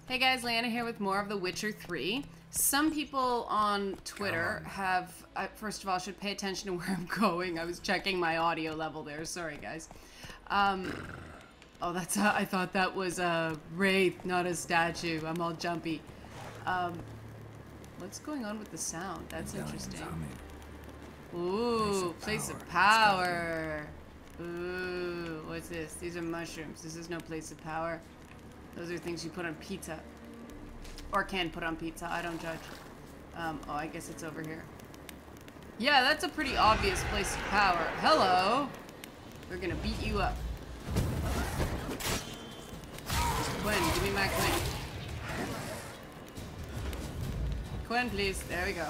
Hey guys, Liana here with more of The Witcher 3. Some people on Twitter have, first of all, should pay attention to where I'm going. I was checking my audio level there. Sorry, guys. Oh, that's, I thought that was a wraith, not a statue. I'm all jumpy. What's going on with the sound? That's interesting. Ooh, place of power. Ooh, what's this? These are mushrooms. This is no place of power. Those are things you put on pizza. Or can put on pizza. I don't judge. Oh, I guess it's over here. Yeah, that's a pretty obvious place of power. Hello! We're gonna beat you up. Quinn, give me my Quinn. Quinn, please. There we go.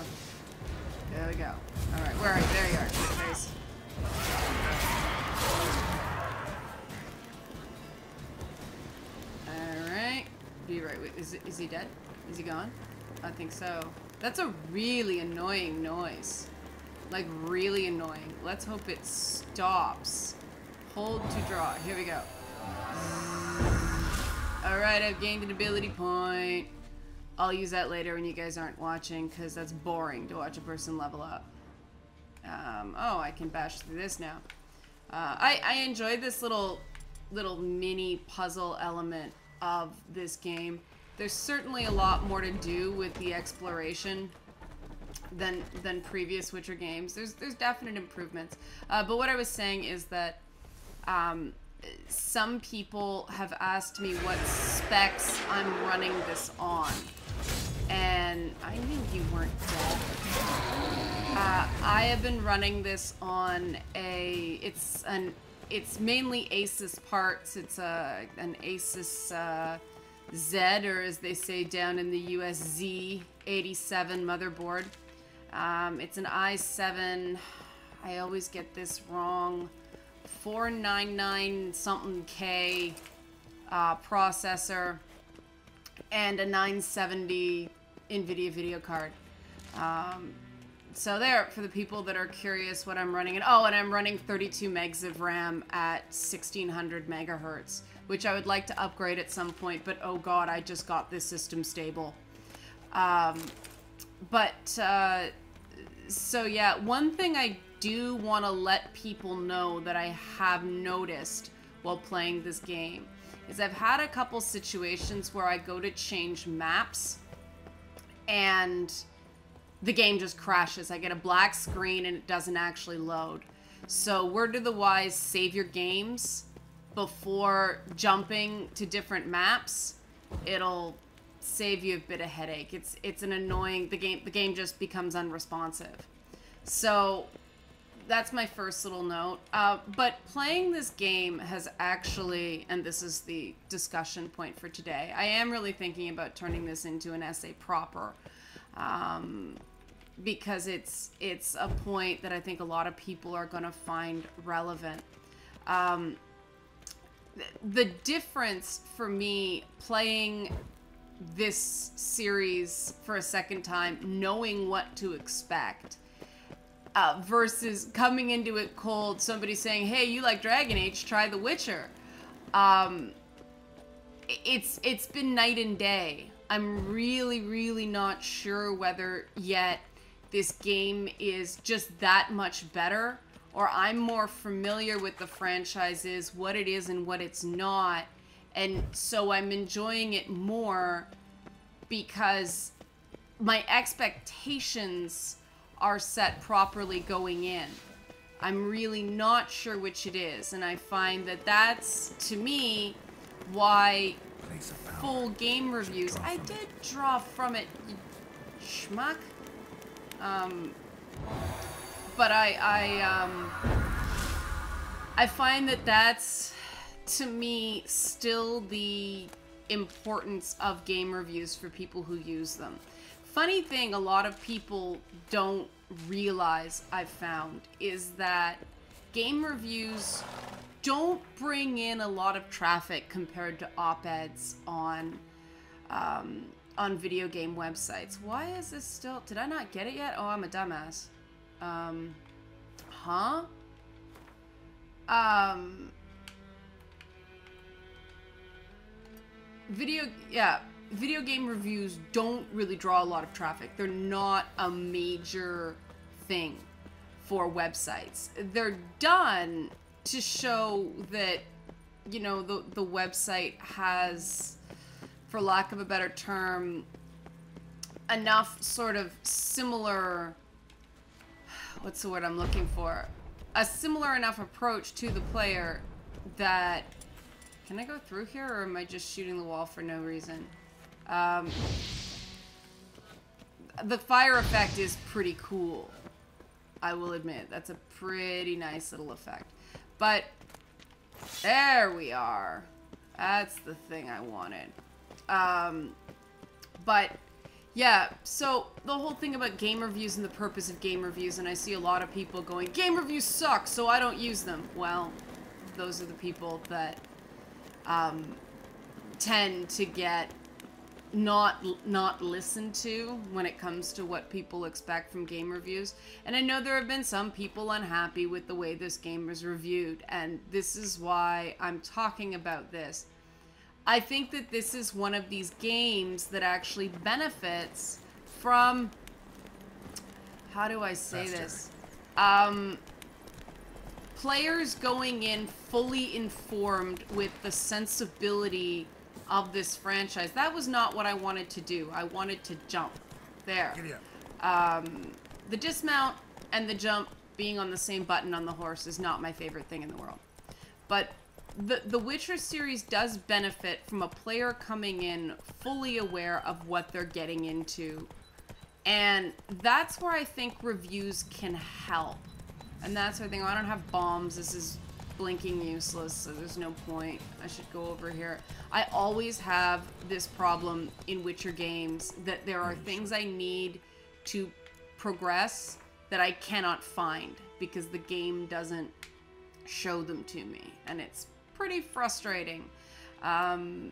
There we go. Alright, where are you? There you are. Face. Alright. Be right with. Is he dead? Is he gone? I think so. That's a really annoying noise. Like, really annoying. Let's hope it stops. Hold to draw. Here we go. Alright, I've gained an ability point. I'll use that later when you guys aren't watching, because that's boring to watch a person level up. Oh, I can bash through this now. I enjoyed this little mini puzzle element of this game. There's certainly a lot more to do with the exploration than previous Witcher games. There's definite improvements. But what I was saying is that some people have asked me what specs I'm running this on. And I knew you weren't dead. I have been running this on it's mainly Asus parts. It's an Asus Z, or as they say down in the US, Z87 motherboard. It's an i7, I always get this wrong, 499 something K processor, and a 970 NVIDIA video card. So there, for the people that are curious what I'm running. And oh, and I'm running 32 megs of RAM at 1600 megahertz, which I would like to upgrade at some point, but oh god, I just got this system stable. So yeah, one thing I do want to let people know that I have noticed while playing this game is I've had a couple situations where I go to change maps and the game just crashes. I get a black screen and it doesn't actually load. So word to the wise, save your games before jumping to different maps. It'll save you a bit of headache. It's an annoying, the game just becomes unresponsive. So that's my first little note. But playing this game has actually, and this is the discussion point for today, I am really thinking about turning this into an essay proper. Because it's a point that I think a lot of people are going to find relevant. The difference for me playing this series for a second time, knowing what to expect, versus coming into it cold, somebody saying, hey, you like Dragon Age, try The Witcher. It's been night and day. I'm really not sure whether yet this game is just that much better, or I'm more familiar with the franchises, what it is and what it's not, and so I'm enjoying it more because my expectations are set properly going in. I'm really not sure which it is, and I find that that's, to me, why full game reviews... I did draw from it, you schmuck. But I find that that's, to me, still the importance of game reviews for people who use them. Funny thing a lot of people don't realize, I've found, is that game reviews don't bring in a lot of traffic compared to op-eds on video game websites. Why is this still... Did I not get it yet? Oh, I'm a dumbass. Huh? video game reviews don't really draw a lot of traffic. They're not a major thing for websites. They're done to show that, you know, the website has, for lack of a better term, enough sort of similar, what's the word I'm looking for? A similar enough approach to the player that, can I go through here, or am I just shooting the wall for no reason? The fire effect is pretty cool, I will admit. That's a pretty nice little effect. But there we are. That's the thing I wanted. But yeah, so the whole thing about game reviews and the purpose of game reviews, and I see a lot of people going, game reviews suck, so I don't use them. Well, those are the people that tend to get not listened to when it comes to what people expect from game reviews. And I know there have been some people unhappy with the way this game was reviewed, and this is why I'm talking about this. I think that this is one of these games that actually benefits from, how do I say this? Players going in fully informed with the sensibility of this franchise. That was not what I wanted to do. I wanted to jump. There. The dismount and the jump being on the same button on the horse is not my favorite thing in the world. But the Witcher series does benefit from a player coming in fully aware of what they're getting into. And that's where I think reviews can help. And that's where I think, oh, I don't have bombs. This is blinking useless, so there's no point. I should go over here. I always have this problem in Witcher games that there are things I need to progress that I cannot find because the game doesn't show them to me, and it's pretty frustrating. And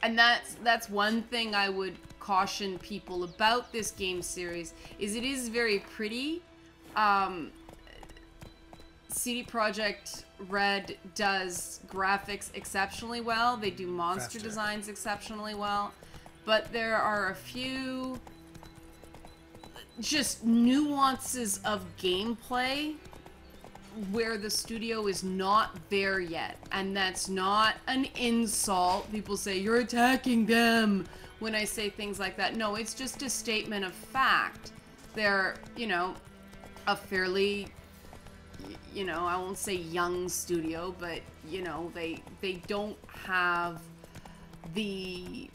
that's one thing I would caution people about this game series, is it is very pretty. CD Projekt Red does graphics exceptionally well. They do monster designs exceptionally well. But there are a few just nuances of gameplay where the studio is not there yet. And that's not an insult. People say, you're attacking them when I say things like that. No, it's just a statement of fact. They're, you know, a fairly, you know, I won't say young studio, but, you know, they don't have the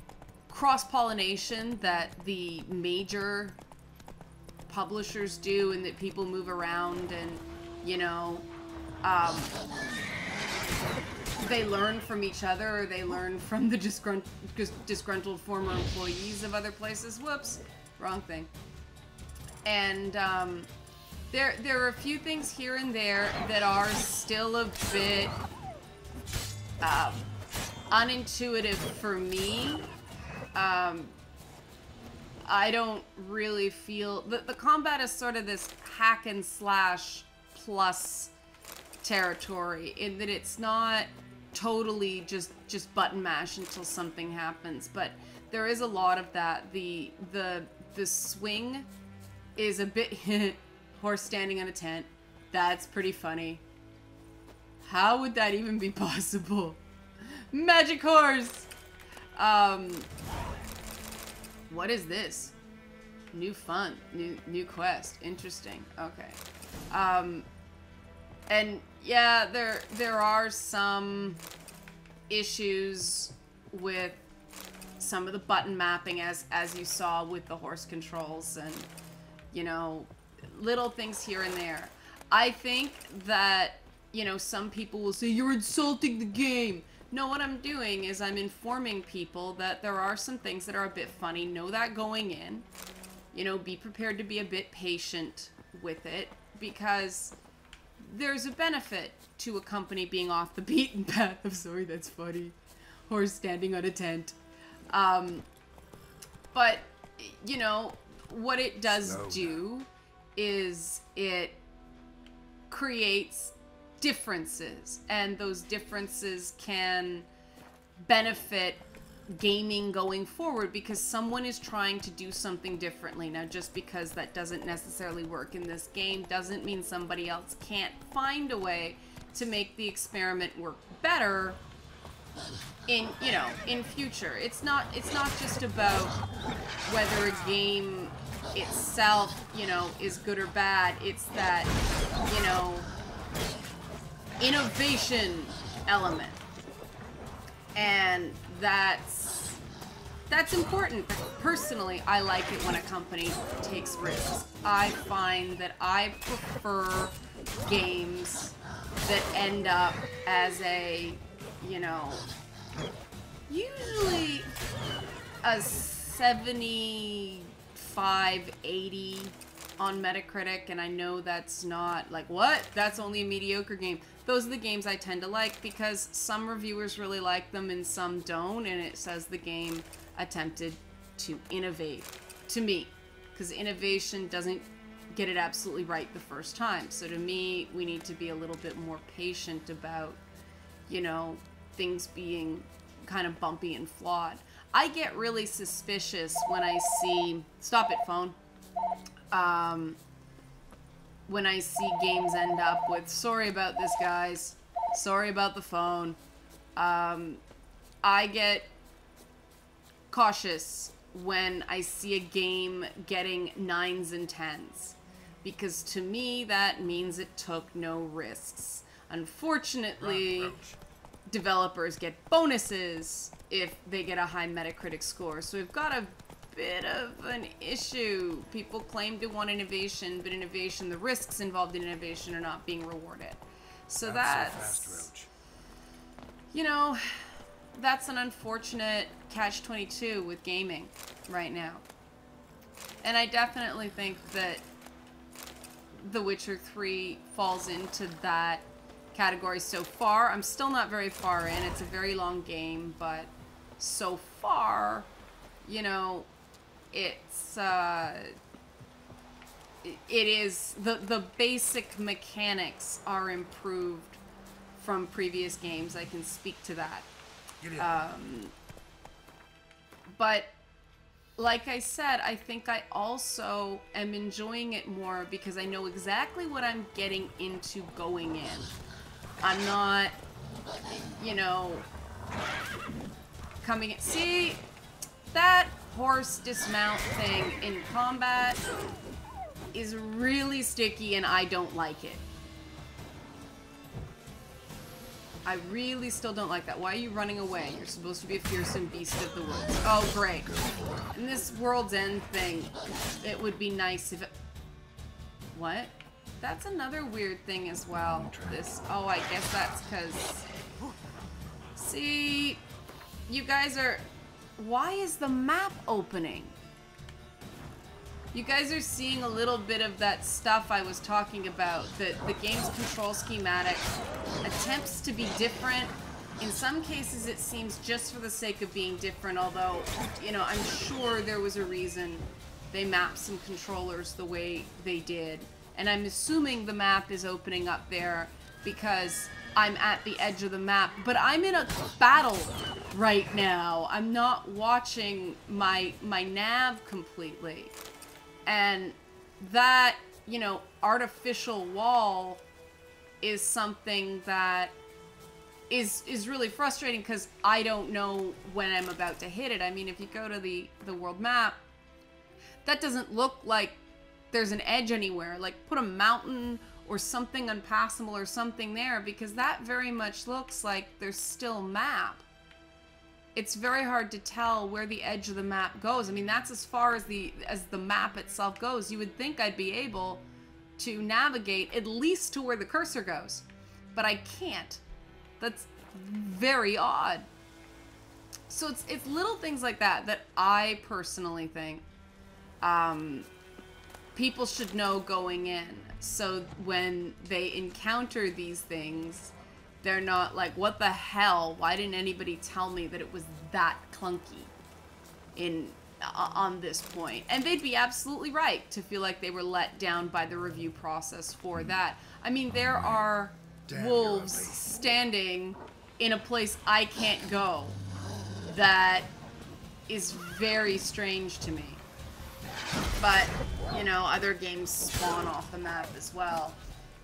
cross-pollination that the major publishers do, and that people move around and, you know, they learn from each other, or they learn from the disgruntled former employees of other places. Whoops, wrong thing. And there are a few things here and there that are still a bit unintuitive for me. I don't really feel the combat is sort of this hack and slash plus territory, in that it's not totally just button mash until something happens, but there is a lot of that. The swing is a bit horse standing on a tent. That's pretty funny. How would that even be possible? Magic horse! What is this? New fun. New quest. Interesting. Okay. And yeah, there are some issues with some of the button mapping, as you saw with the horse controls, and, you know, little things here and there. I think that, you know, some people will say, you're insulting the game. No, what I'm doing is I'm informing people that there are some things that are a bit funny. Know that going in. You know, be prepared to be a bit patient with it, because there's a benefit to a company being off the beaten path. I'm sorry, that's funny. Horse standing on a tent. But, you know, what it does do is it creates differences, and those differences can benefit gaming going forward, because someone is trying to do something differently. Now, just because that doesn't necessarily work in this game doesn't mean somebody else can't find a way to make the experiment work better in, you know, in future. It's not just about whether a game itself, you know, is good or bad. It's that, you know, innovation element. And that's important. Personally, I like it when a company takes risks. I find that I prefer games that end up as a, you know, usually a 75, 80 on Metacritic, and I know that's not like, what? That's only a mediocre game. Those are the games I tend to like because some reviewers really like them and some don't, and it says the game attempted to innovate, to me, because innovation doesn't get it absolutely right the first time. So to me, we need to be a little bit more patient about, you know, things being kind of bumpy and flawed. I get really suspicious when I see, stop it, phone. When I see games end up with, sorry about this, guys, sorry about the phone. I get cautious when I see a game getting 9s and 10s, because to me that means it took no risks. Unfortunately, developers get bonuses if they get a high Metacritic score, so we've got a bit of an issue. People claim to want innovation, but innovation, the risks involved in innovation are not being rewarded. So that's you know, that's an unfortunate catch-22 with gaming right now. And I definitely think that The Witcher 3 falls into that category so far. I'm still not very far in. It's a very long game, but so far, you know, it's it is the basic mechanics are improved from previous games. I can speak to that. But like I said, I think I also am enjoying it more because I know exactly what I'm getting into going in. I'm not, you know, coming in. See, that horse dismount thing in combat is really sticky and I don't like it. I really still don't like that. Why are you running away? You're supposed to be a fearsome beast of the woods. Oh, great. In this World's End thing, it would be nice if it... What? That's another weird thing as well. This... Oh, I guess that's because... See... You guys are... Why is the map opening? You guys are seeing a little bit of that stuff I was talking about. The game's control schematic attempts to be different. In some cases, it seems just for the sake of being different, although, you know, I'm sure there was a reason they mapped some controllers the way they did. And I'm assuming the map is opening up there because I'm at the edge of the map. But I'm in a battle right now. I'm not watching my nav completely. And that, you know, artificial wall is something that is really frustrating because I don't know when I'm about to hit it. I mean, if you go to the world map, that doesn't look like there's an edge anywhere. Like, put a mountain or something unpassable or something there, because that very much looks like there's still map. It's very hard to tell where the edge of the map goes. I mean, that's as far as the map itself goes. You would think I'd be able to navigate at least to where the cursor goes, but I can't. That's very odd. So it's little things like that that I personally think people should know going in, so when they encounter these things, they're not like, what the hell? Why didn't anybody tell me that it was that clunky on this point? And they'd be absolutely right to feel like they were let down by the review process for that. I mean, there are wolves standing in a place I can't go that is very strange to me. But, you know, other games spawn off the map as well.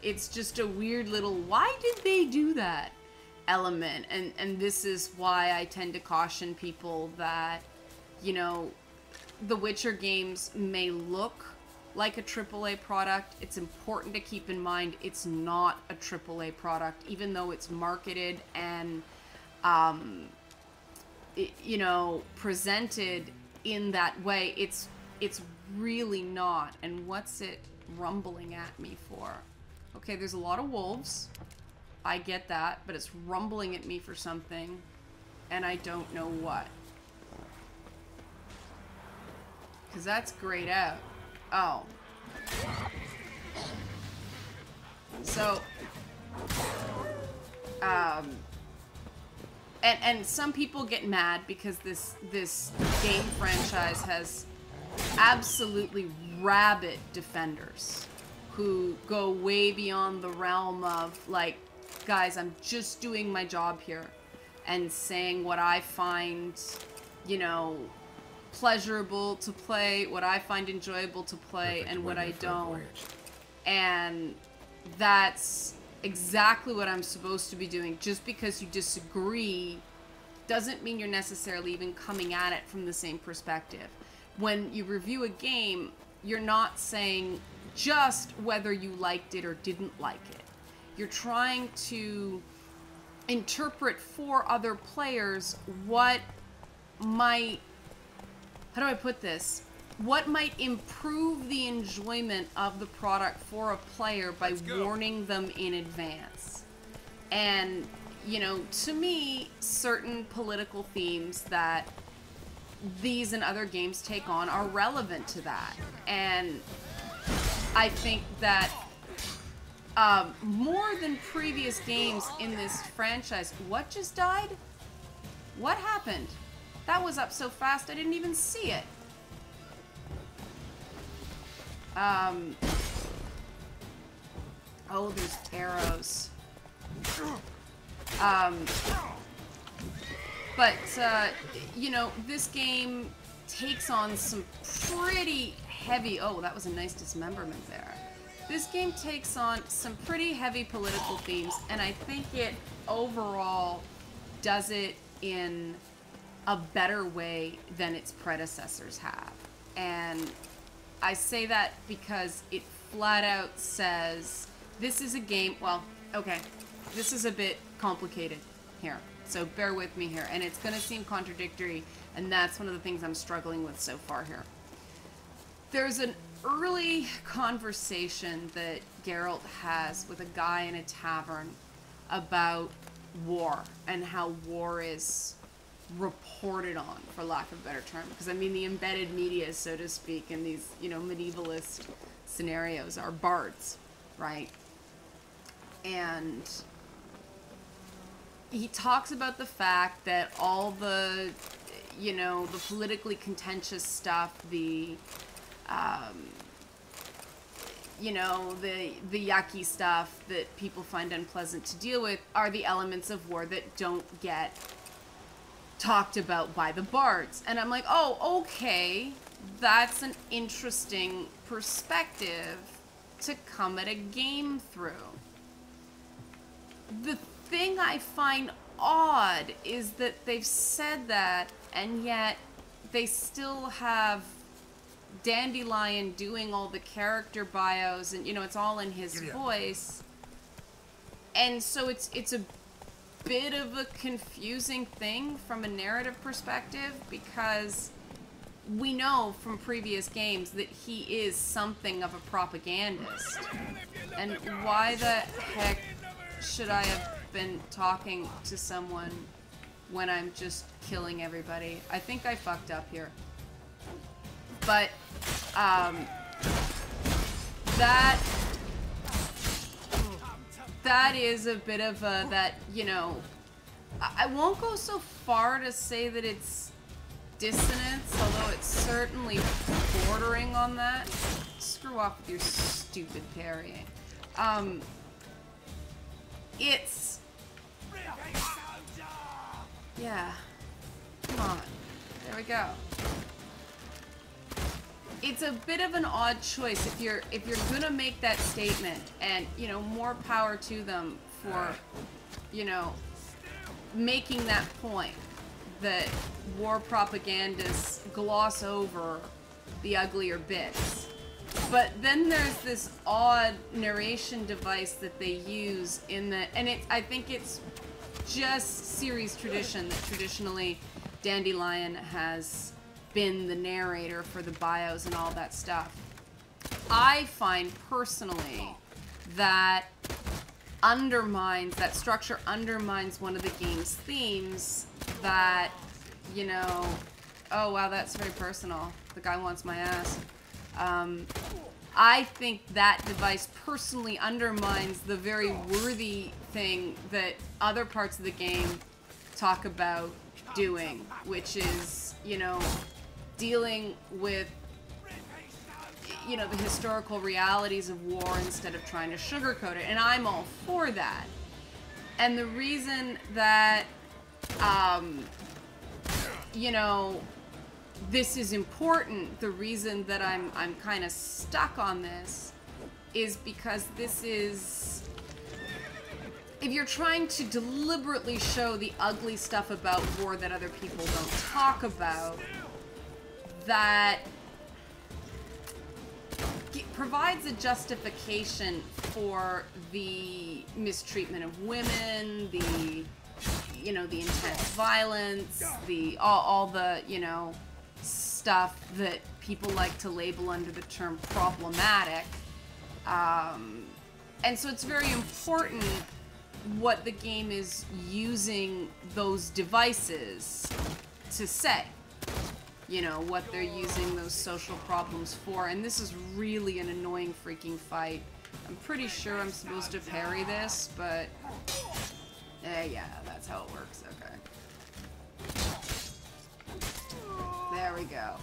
It's just a weird little, why did they do that element? And this is why I tend to caution people that, you know, the Witcher games may look like a AAA product. It's important to keep in mind it's not a AAA product, even though it's marketed and, you know, presented in that way. It's really not. And what's it rumbling at me for? Okay, there's a lot of wolves. I get that, but it's rumbling at me for something, and I don't know what. Because that's grayed out. Oh. So, and some people get mad because this game franchise has absolutely rabid defenders who go way beyond the realm of, like, guys, I'm just doing my job here, and saying what I find, you know, pleasurable to play, what I find enjoyable to play, and what I don't. And that's exactly what I'm supposed to be doing. Just because you disagree doesn't mean you're necessarily even coming at it from the same perspective. When you review a game, you're not saying just whether you liked it or didn't like it. You're trying to interpret for other players what might, how do I put this? What might improve the enjoyment of the product for a player by warning them in advance. And, you know, to me, certain political themes that these and other games take on are relevant to that. And I think that more than previous games in this franchise, what just died? What happened? That was up so fast I didn't even see it. Oh, there's arrows. But, you know, this game takes on some pretty heavy... Oh, that was a nice dismemberment there. This game takes on some pretty heavy political themes, and I think it overall does it in a better way than its predecessors have. And I say that because it flat out says, this is a game... Well, okay, this is a bit complicated here, so bear with me here. And it's going to seem contradictory, and that's one of the things I'm struggling with so far here. There's an early conversation that Geralt has with a guy in a tavern about war and how war is reported on, for lack of a better term. Because, I mean, the embedded media, so to speak, in these, you know, medievalist scenarios are bards, right? And he talks about the fact that all the, you know, the politically contentious stuff, the, you know, the yucky stuff that people find unpleasant to deal with are the elements of war that don't get talked about by the bards. And I'm like, oh, okay, that's an interesting perspective to come at a game through. The thing I find odd is that they've said that, and yet they still have Dandelion doing all the character bios, and, you know, it's all in his voice. And so it's a bit of a confusing thing from a narrative perspective, because we know from previous games that he is something of a propagandist. And why the heck should I have been talking to someone when I'm just killing everybody? I think I fucked up here. But, that is a bit of a, that, you know, I won't go so far to say that it's dissonance, although it's certainly bordering on that. Screw off with your stupid parrying. It's... Yeah. Come on. There we go. It's a bit of an odd choice if you're gonna make that statement, and you know, more power to them for, you know, making that point that war propagandists gloss over the uglier bits. But then there's this odd narration device that they use in the, and I think it's just series tradition that traditionally Dandelion has been the narrator for the bios and all that stuff. I find personally that structure undermines one of the game's themes that, you know, oh wow, that's very personal. The guy wants my ass. I think that device personally undermines the very worthy thing that other parts of the game talk about doing, which is, you know, dealing with, you know, the historical realities of war instead of trying to sugarcoat it. And I'm all for that. And the reason that, you know, this is important, the reason that I'm kind of stuck on this is because this is, if you're trying to deliberately show the ugly stuff about war that other people don't talk about, that provides a justification for the mistreatment of women, the, you know, the intense violence, the all the, you know, stuff that people like to label under the term problematic. And so it's very important what the game is using those devices to say. You know, what they're using those social problems for. And this is really an annoying freaking fight. I'm pretty sure I'm supposed to parry this, but yeah, that's how it works. Okay. There we go.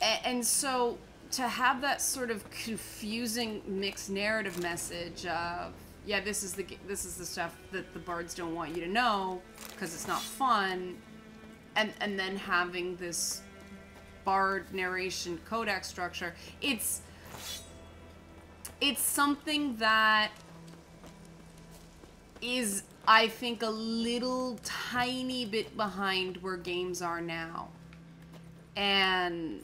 And so to have that sort of confusing mixed narrative message of, yeah, this is the stuff that the bards don't want you to know because it's not fun, and then having this bard narration codec structure, it's something that is, I think, a little tiny bit behind where games are now. And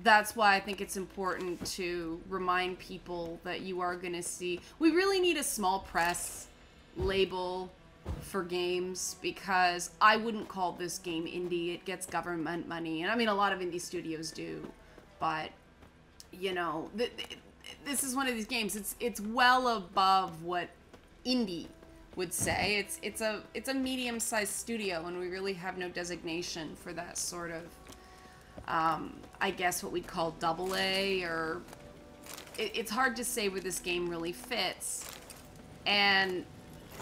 that's why I think it's important to remind people that you are going to see, we really need a small press label for games, because I wouldn't call this game indie. It gets government money, and I mean, a lot of indie studios do, but you know, this is one of these games, it's well above what indie would say. It's a medium-sized studio, and we really have no designation for that sort of, I guess what we'd call AA, or it's hard to say where this game really fits. And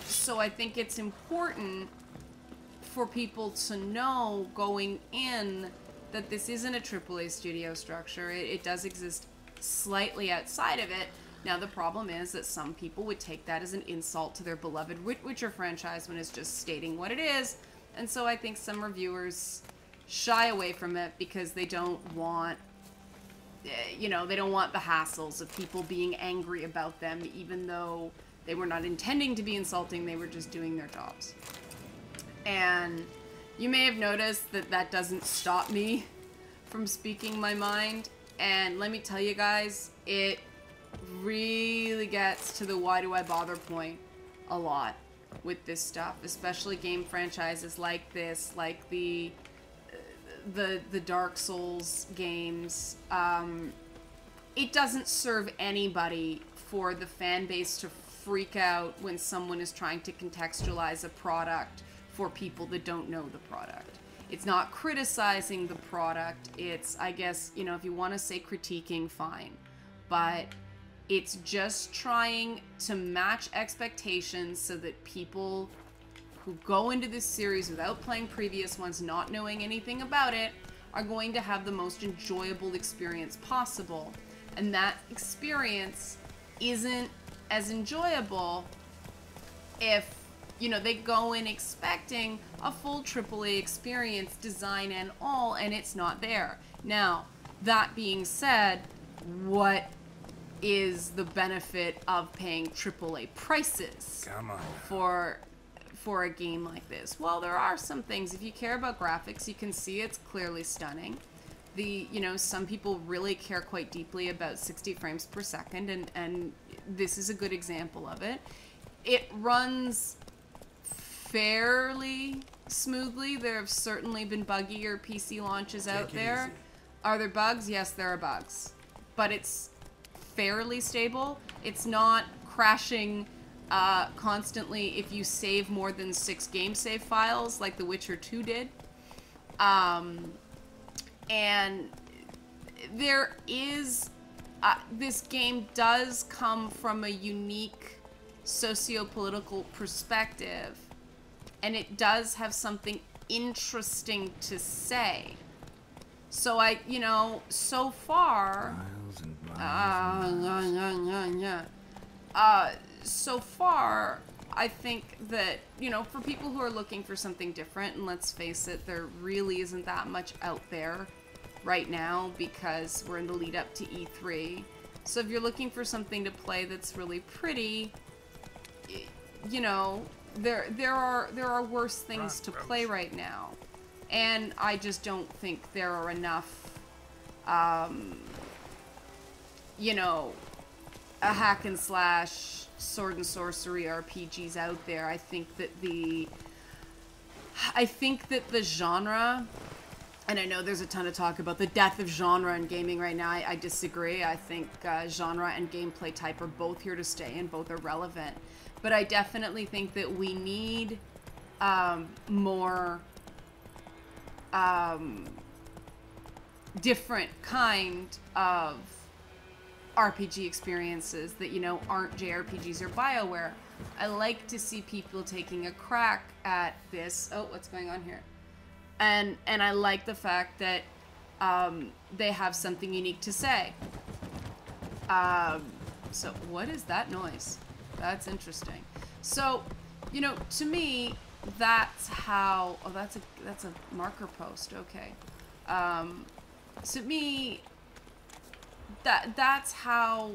so I think it's important for people to know going in that this isn't a AAA studio structure. It does exist slightly outside of it. Now, the problem is that some people would take that as an insult to their beloved Witcher franchise when it's just stating what it is. And so I think some reviewers shy away from it because they don't want, you know, they don't want the hassles of people being angry about them, even though they were not intending to be insulting, they were just doing their jobs. And you may have noticed that that doesn't stop me from speaking my mind. And let me tell you guys, it really gets to the why do I bother point a lot with this stuff, especially game franchises like this, like the Dark Souls games. It doesn't serve anybody for the fan base to freak out when someone is trying to contextualize a product for people that don't know the product. It's not criticizing the product. It's, I guess, you know, if you want to say critiquing, fine. But it's just trying to match expectations so that people who go into this series without playing previous ones, not knowing anything about it, are going to have the most enjoyable experience possible. And that experience isn't as enjoyable if you know, they go in expecting a full AAA experience, design and all, and it's not there. Now, that being said, what is the benefit of paying AAA prices for a game like this? Well, there are some things. If you care about graphics, you can see it's clearly stunning. You know, some people really care quite deeply about 60 frames per second, and this is a good example of it. It runs fairly smoothly. There have certainly been buggier PC launches out there. Are there bugs? Yes, there are bugs. But it's fairly stable. It's not crashing constantly if you save more than 6 game save files like The Witcher 2 did. And there is... this game does come from a unique socio-political perspective, and it does have something interesting to say. So you know, so far, so far, I think that, you know, for people who are looking for something different, and let's face it, there really isn't that much out there right now because we're in the lead up to E3. So if you're looking for something to play that's really pretty, you know, there are worse things to play right now, and I just don't think there are enough, you know, a hack and slash sword and sorcery RPGs out there. I think that the genre, and I know there's a ton of talk about the death of genre in gaming right now. I disagree. I think genre and gameplay type are both here to stay, and both are relevant. But I definitely think that we need more different kind of RPG experiences that, you know, aren't JRPGs or BioWare. I like to see people taking a crack at this. Oh, what's going on here? And I like the fact that they have something unique to say. So what is that noise? That's interesting. So, you know, to me, that's how... Oh, that's a marker post. Okay. To me, that's how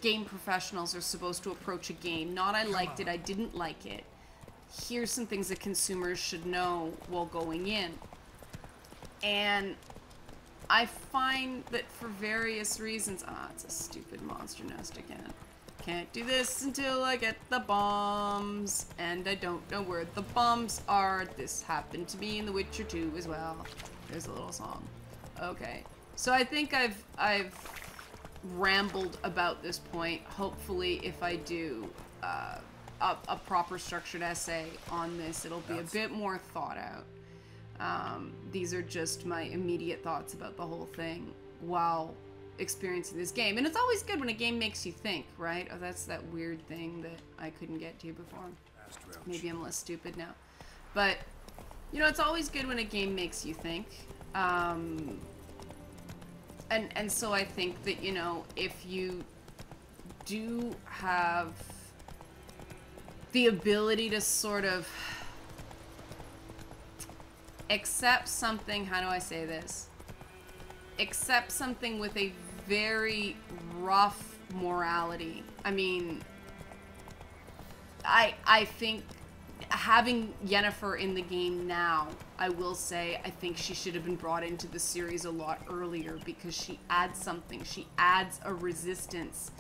game professionals are supposed to approach a game. Not I liked it, I didn't like it. Here's some things that consumers should know while going in. And I find that for various reasons... Ah, it's a stupid monster nest again. Can't do this until I get the bombs. And I don't know where the bombs are. This happened to me in The Witcher 2 as well. There's a little song. Okay. So I think I've rambled about this point. Hopefully, if I do a proper structured essay on this, it'll be a bit more thought out. These are just my immediate thoughts about the whole thing while experiencing this game. And it's always good when a game makes you think, right? Oh, that's that weird thing that I couldn't get to before. Maybe I'm less stupid now. But, you know, it's always good when a game makes you think. And so I think that, you know, if you do have the ability to sort of accept something, how do I say this? Accept something with a very rough morality. I mean, I think having Yennefer in the game now, I will say, I think she should have been brought into the series a lot earlier, because she adds something. She adds a resistance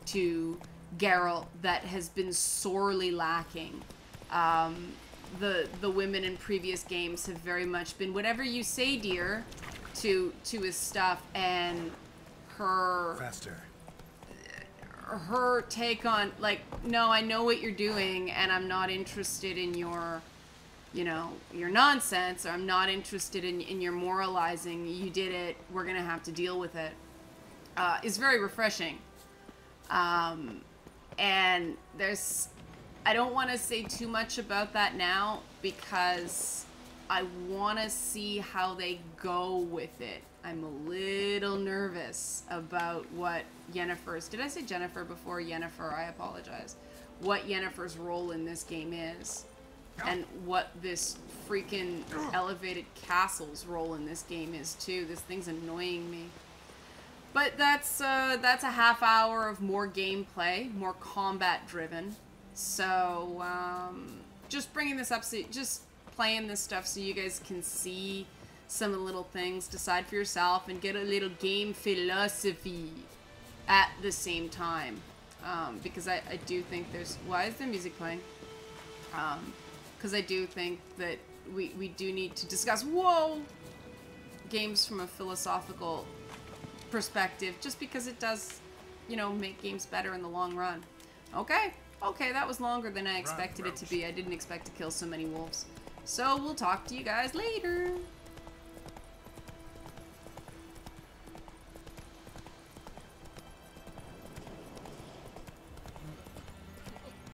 to Geralt that has been sorely lacking. The women in previous games have very much been whatever you say, dear, to his stuff, and her take on, like, no, I know what you're doing, and I'm not interested in your, you know, your nonsense, or I'm not interested in your moralizing. You did it, we're gonna have to deal with it, is very refreshing. And there's, I don't want to say too much about that now, because I want to see how they go with it. I'm a little nervous about what Yennefer's... Did I say Jennifer before? Yennefer, I apologize. what Yennefer's role in this game is. And what this freaking elevated castle's role in this game is too. This thing's annoying me. But that's a half hour of more gameplay, more combat driven. So just bringing this up, so just playing this stuff so you guys can see some of the little things, decide for yourself, and get a little game philosophy at the same time. Because I do think there's... Why is the music playing? Because I do think that we do need to discuss, games from a philosophical perspective, just because it does, you know, make games better in the long run. Okay, that was longer than I expected it to be. I didn't expect to kill so many wolves. So we'll talk to you guys later.